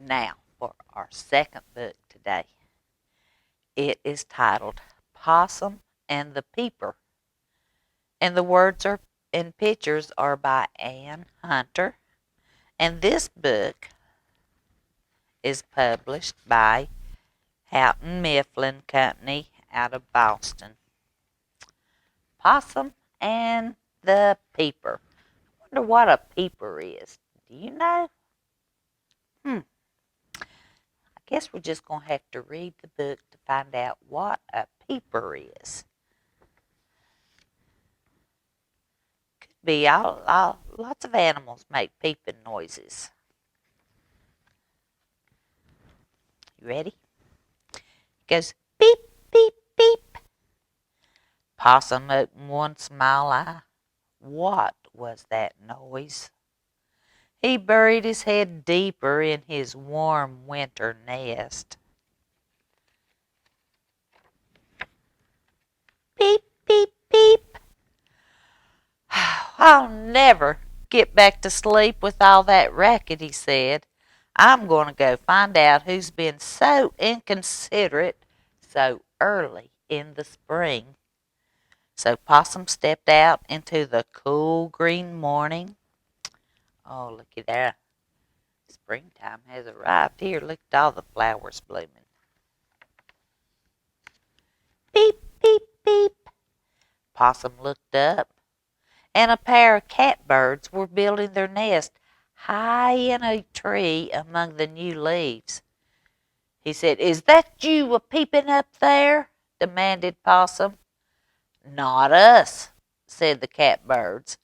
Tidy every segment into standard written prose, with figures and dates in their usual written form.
Now, for our second book today. It is titled Possum and the Peeper. And the words and pictures are by Ann Hunter. And this book is published by Houghton Mifflin Company out of Boston. Possum and the Peeper. I wonder what a peeper is. Do you know? I guess we're just going to have to read the book to find out what a peeper is. Could be lots of animals make peeping noises. You ready? It goes beep, beep, beep. Possum opened one small eye. What was that noise? He buried his head deeper in his warm winter nest. Beep, beep, beep. I'll never get back to sleep with all that racket, he said. I'm going to go find out who's been so inconsiderate so early in the spring. So Possum stepped out into the cool green morning. Oh, looky there. Springtime has arrived here. Look at all the flowers blooming. Beep, beep, beep. Possum looked up, and a pair of catbirds were building their nest high in a tree among the new leaves. He said, "Is that you a-peeping up there?" demanded Possum. "Not us," said the catbirds.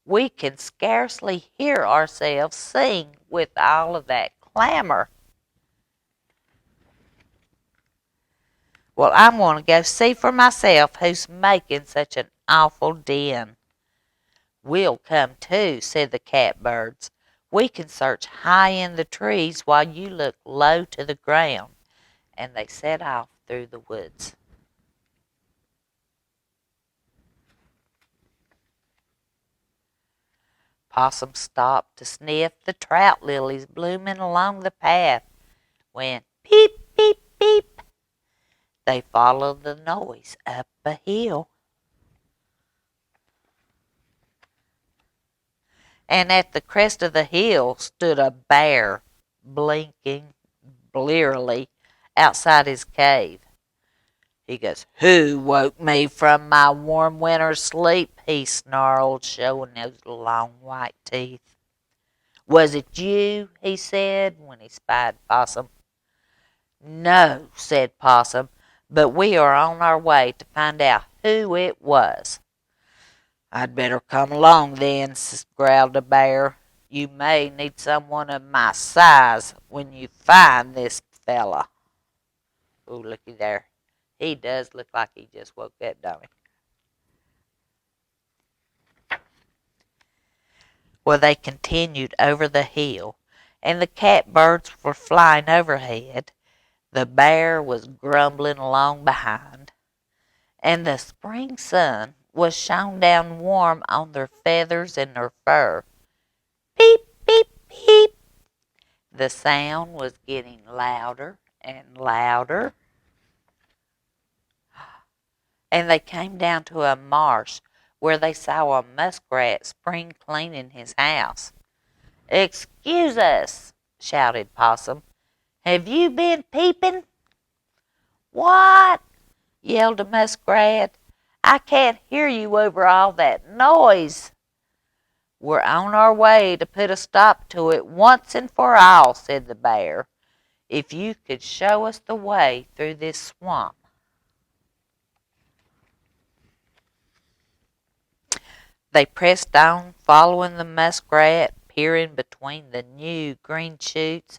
"We can scarcely hear ourselves sing with all of that clamor." "Well, I'm going to go see for myself who's making such an awful din." "We'll come too," said the catbirds. "We can search high in the trees while you look low to the ground." And they set off through the woods. Possum stopped to sniff the trout lilies blooming along the path. When peep, peep, peep, they followed the noise up a hill. And at the crest of the hill stood a bear, blinking blearily outside his cave. He goes, "Who woke me from my warm winter sleep?" he snarled, showing those long white teeth. "Was it you?" he said when he spied Possum. "No," said Possum, "but we are on our way to find out who it was." "I'd better come along then," growled the bear. "You may need someone of my size when you find this fella." Ooh, looky there. He does look like he just woke up, don't he? Well, they continued over the hill, and the catbirds were flying overhead. The bear was grumbling along behind, and the spring sun was shone down warm on their feathers and their fur. Peep, peep, peep. The sound was getting louder and louder. And they came down to a marsh where they saw a muskrat spring cleaning his house. "Excuse us," shouted Possum. "Have you been peeping?" "What?" yelled a muskrat. "I can't hear you over all that noise." "We're on our way to put a stop to it once and for all," said the bear. "If you could show us the way through this swamp." They pressed on, following the muskrat, peering between the new green shoots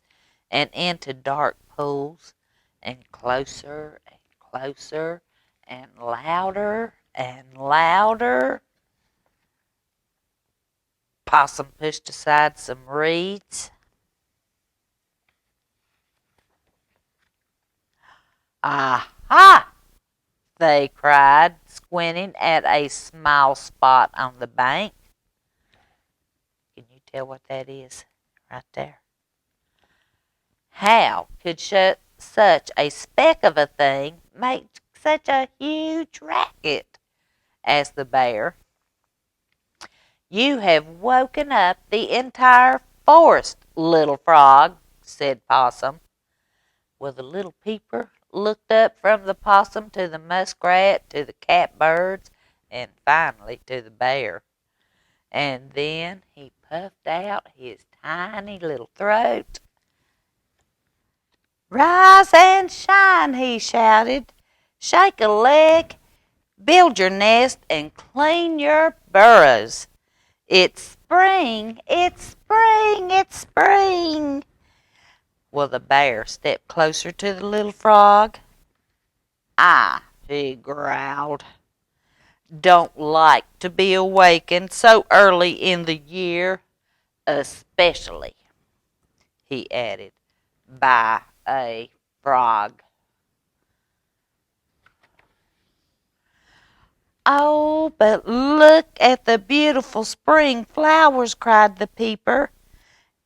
and into dark pools, and closer and closer and louder and louder. Possum pushed aside some reeds. "Aha!" they cried, squinting at a small spot on the bank. Can you tell what that is right there? How could such a speck of a thing make such a huge racket? Asked the bear. You have woken up the entire forest, little frog, said Possum. Well, the little peeper looked up from the possum to the muskrat to the catbirds and finally to the bear. And then he puffed out his tiny little throat. Rise and shine, he shouted. Shake a leg, build your nest, and clean your burrows. It's spring, it's spring, it's spring. Well, the bear stepped closer to the little frog. He growled, don't like to be awakened so early in the year, especially, he added, by a frog. Oh, but look at the beautiful spring flowers, cried the peeper,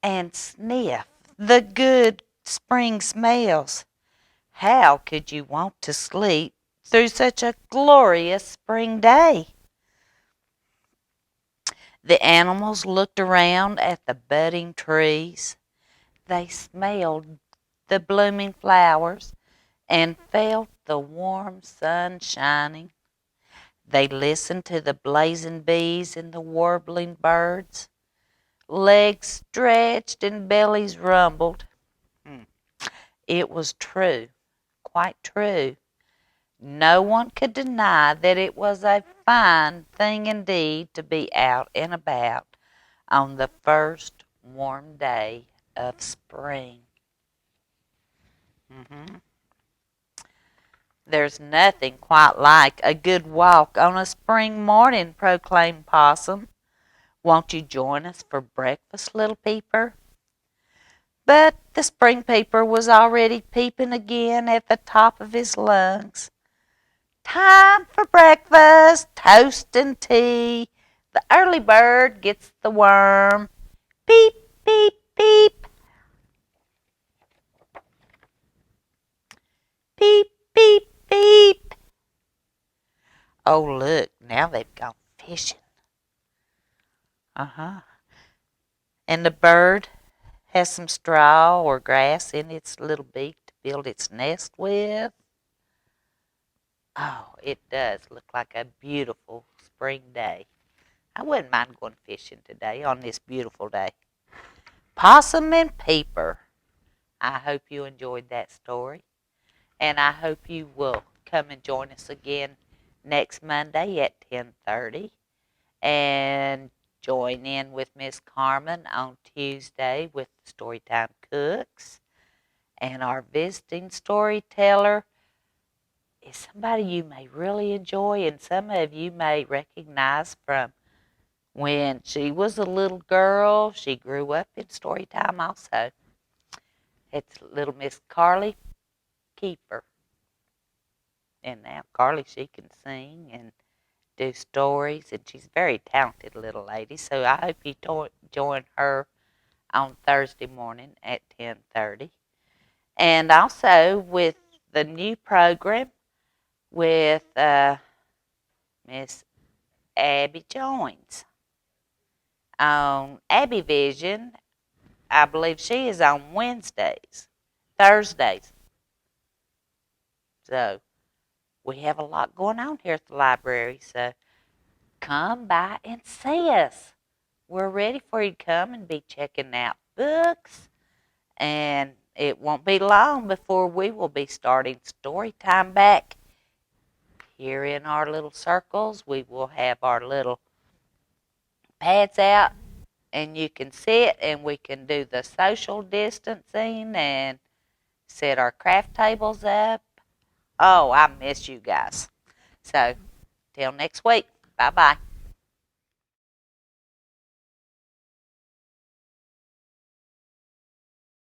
and sniff the good spring smells. How could you want to sleep through such a glorious spring day? The animals looked around at the budding trees. They smelled the blooming flowers and felt the warm sun shining. They listened to the blazing bees and the warbling birds. Legs stretched and bellies rumbled. It was true, quite true. No one could deny that it was a fine thing indeed to be out and about on the first warm day of spring. There's nothing quite like a good walk on a spring morning, proclaimed Possum. Won't you join us for breakfast, little peeper? But the spring peeper was already peeping again at the top of his lungs. Time for breakfast, toast and tea. The early bird gets the worm. Peep, peep, peep. Peep, beep, beep. Oh, look, now they've gone fishing. And the bird has some straw or grass in its little beak to build its nest with. Oh, it does look like a beautiful spring day. I wouldn't mind going fishing today on this beautiful day. Possum and Peeper. I hope you enjoyed that story. And I hope you will come and join us again next Monday at 10:30. And join in with Ms Carmen on Tuesday with Storytime Cooks. And our visiting storyteller is somebody you may really enjoy and some of you may recognize from when she was a little girl. She grew up in Storytime also. It's little Miss Carly Keeper. And now Carly, she can sing and do stories, and she's a very talented little lady. So I hope you join her on Thursday morning at 10:30. And also with the new program with Miss Abby Jones on Abby Vision. I believe she is on Thursdays. So we have a lot going on here at the library. So come by and see us. We're ready for you to come and be checking out books. And it won't be long before we will be starting story time back here in our little circles. We will have our little pads out and you can sit and we can do the social distancing and set our craft tables up. Oh, I miss you guys. So, till next week. Bye-bye.